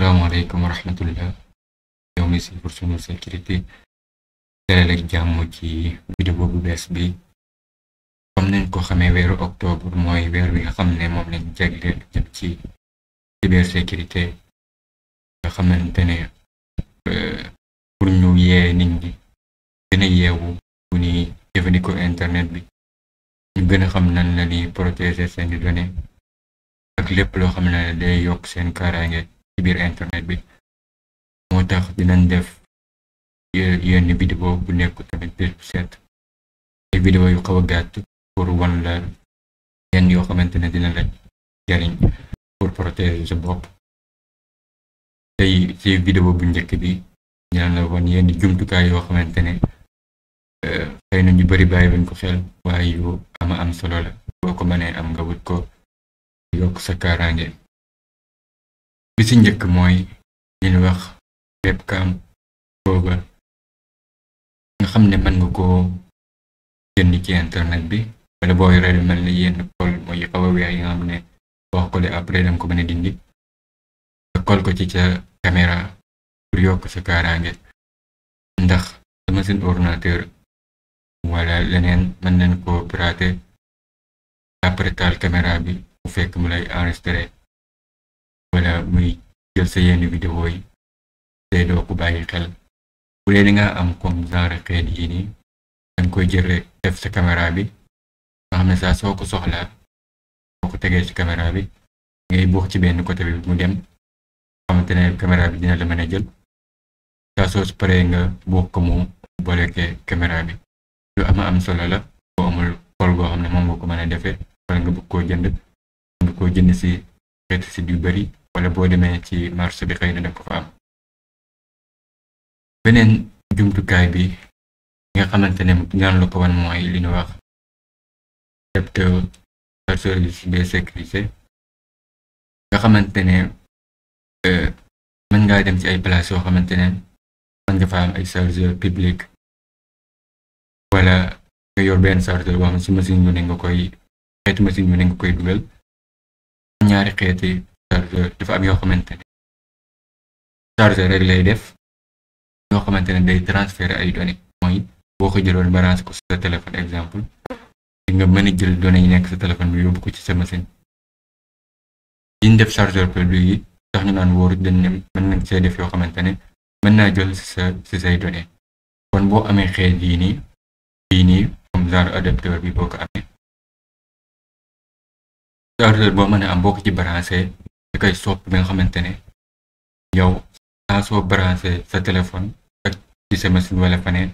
Assalamualaikum warahmatullah. Yow mi si pour sunu sécurité dalal ak jàmm ci vidéo bu bees bi. Comme nañ ko xamee weeru octobre mooy weer wi nga xam ne moom lañ jagleel jëm ci cybersécurité nga xamante ne pour ñu yee nit ñi gën a yeewu bu ni jëfandikoo internet bi ñu gën a xam nan la ni protéger seeni données ak lépp loo xam ne day yokk seen kaaraange ci biir internet bi. moo tax dinañ def yenn vidéo bu nekk tamit bés bu set ay vidéo yu xaw a gàtt pour wan la yenn yoo xamante ne dina la jariñ pour protéger sa bopp. tey ci vidéo bu njëkk bi dina la wan yenn jumtukaay yoo xamante ne xëy na ñu bari bàyyi bañ ko xel waaye yu am solo la boo ko mënee am nga wut ko yokk sa kaaraange. bi ci njëkk mooy li ñu wax webcam booba nga xam ne mën nga koo jënd ci internet bi wala booy reer mel ni yenn kol mooy xaw a weex yi nga xam ne wax ko le après danga ko mën a dindi nga kol ko ci sa caméra pour yokk sa kaaraange ndax sama seen ordinateur wala leneen mën nañ ko pirater après taal caméra bi bu fekk mu lay enregistrer wala muy jël sa yenn vidéo yi te doo ko bàyyi xel. bu dee nga am comme genre xeet yi nii dañ koy jël rek def sa caméra bi nga xam ne saa soo ko soxlaa boo ko tegee ci caméra bi ngay buux ci benn côté bi mu dem xamante ne caméra bi dina la mën a jël saa soo su paree nga buux ko mu bloqué caméra bi. lu am solo la boo amul xol goo xam ne moom nga ko mën a defee wala nga bëgg koo jënd si xeeti si yu bari wala boo demee ci marché bi xëy na da ko fa am. beneen jumtukaay bi nga xamante ne ñaan la ko wan mooy li ñu wax capteur chargeur de sécurité nga xamante ne mën ngaa dem ci ay place yoo xamante ne mën nga fa am ay chargeur public wala nga yor benn chargeur boo xam ne si machine yu ne nga koy xeeti machine yu ne nga koy dugal. ñaari xeeti chargeur dafa am yoo xamante ne chargeur rek lay def yoo xamante ne day transférer ay données mooy boo ko jëloon branché ko sa téléphone exemple di nga mën a jël données yi nekk sa téléphone bi yóbbu ko ci sa machine. yiñ def chargeur public yi tax ñu naan wóoru dañ ne mën nañ see def yoo xamante ne mën naa jël si say données. kon boo amee xeet yii nii comme genre adapteur bi boo ko amee chargeur boo mën a am boo ko ci branché da koy sopp bi nga xamante ne yow saa soo branché sa téléphone ak ci sa machine wala faneen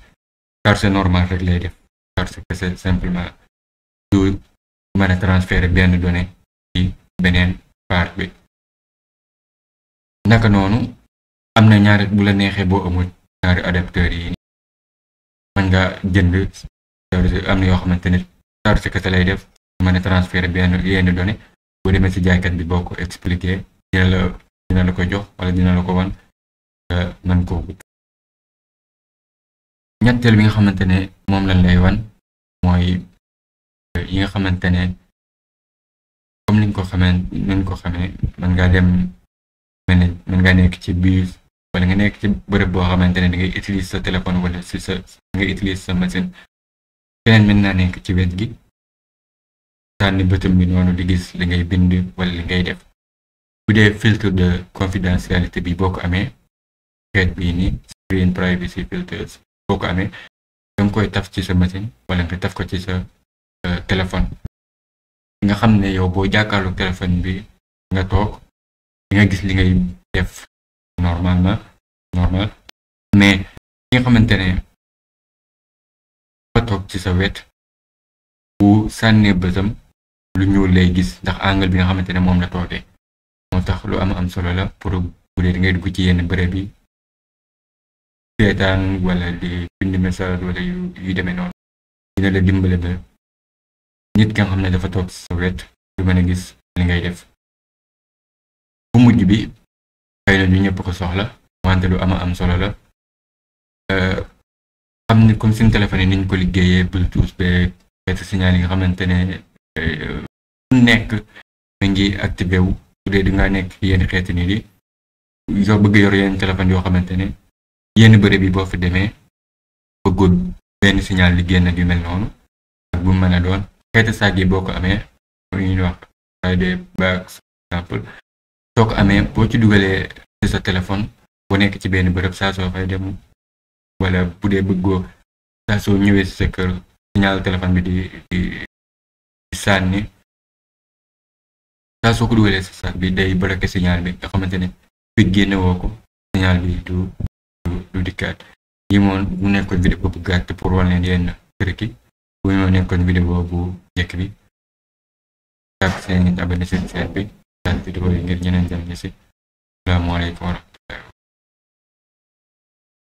charge normal rek lay def parce que c'est simplement du mën a transférer benn donnée ci beneen part bi. naka noonu am na ñaari bu la neexee boo amul ñaari adapteur yi mën nga jënd charge am na yoo xamante ne charge kese lay def mën a transférer yenn données boo demee ci jaaykat bi boo ko expliquer dina la ko jox wala dina la ko wan mën koo wut. ñetteel bi nga xamante ne moom lañ lay wan mooy yi nga xamante ne comme niñ ko xamee mën ngaa dem mën ngaa nekk ci bus wala nga nekk ci bërëb boo xamante ne da ngay utiliser sa téléphone wala si ngay utiliser sa machine keneen mën naa nekk ci wet gi sànni bëtam bi noonu di gis li ngay bind wala li ngay def. bu dee filtre de confidentialité bi boo ko amee xeet bii ni screen privacy filters boo ko amee danga koy taf ci sa machine wala nga taf ko ci sa téléphone nga xam ne yow boo jàkkaarlu téléphone bi nga toog di nga gis li ngay def normal mais ki nga xamante ne ba toog ci sa wet bu sànnee bëtam lu ñuul lay gis ndax angle bi nga xamante ne moom la toogee. moo tax lu am solo la pour bu dee da ngay dugg ci yenn bërëb yi seetaan wala di bind message wala yu demee noonu dina la dimbale ba nit ki nga xam ne dafa toog sa wet du mën a gis li ngay def. bu mujj bi xëy na ñu ñëpp ko soxla wante lu am solo la xam ni comme suñu téléphone yi niñ ko liggéeyee bluetooth be xeetu signal yi nga xamante ne nekk mi ngi activé wu bu dee dingaa nekk yenn xeeti nit yi yoo bëgg yor yenn téléphone yoo xamante ne yenn bërëb yi boo fi demee bëggul benn signal li génn ak yu mel noonu ak bu mën a doon xeeti saag yi boo ko amee ñuy wax Friday bags exemple soo ko amee boo ci dugalee ci sa téléphone boo nekk ci benn bërëb saa soo fay dem wala bu dee bëggoo saa soo ñëwee ci sa kër signal téléphone bi di sànni saa soo ko dugalee sa saag bi day bloqué signal bi nga xamante ne fi génne woo ko signal bi du dikkaat yi moom mu nekkoon vidéo bu gàtt pour wan leen yenn triki bu moo nekkoon vidéo bu njëkk bi tàpp seen abonné seen chaîne bi daal vidéo yi ngir ñeneen jàng si salaamaaleykum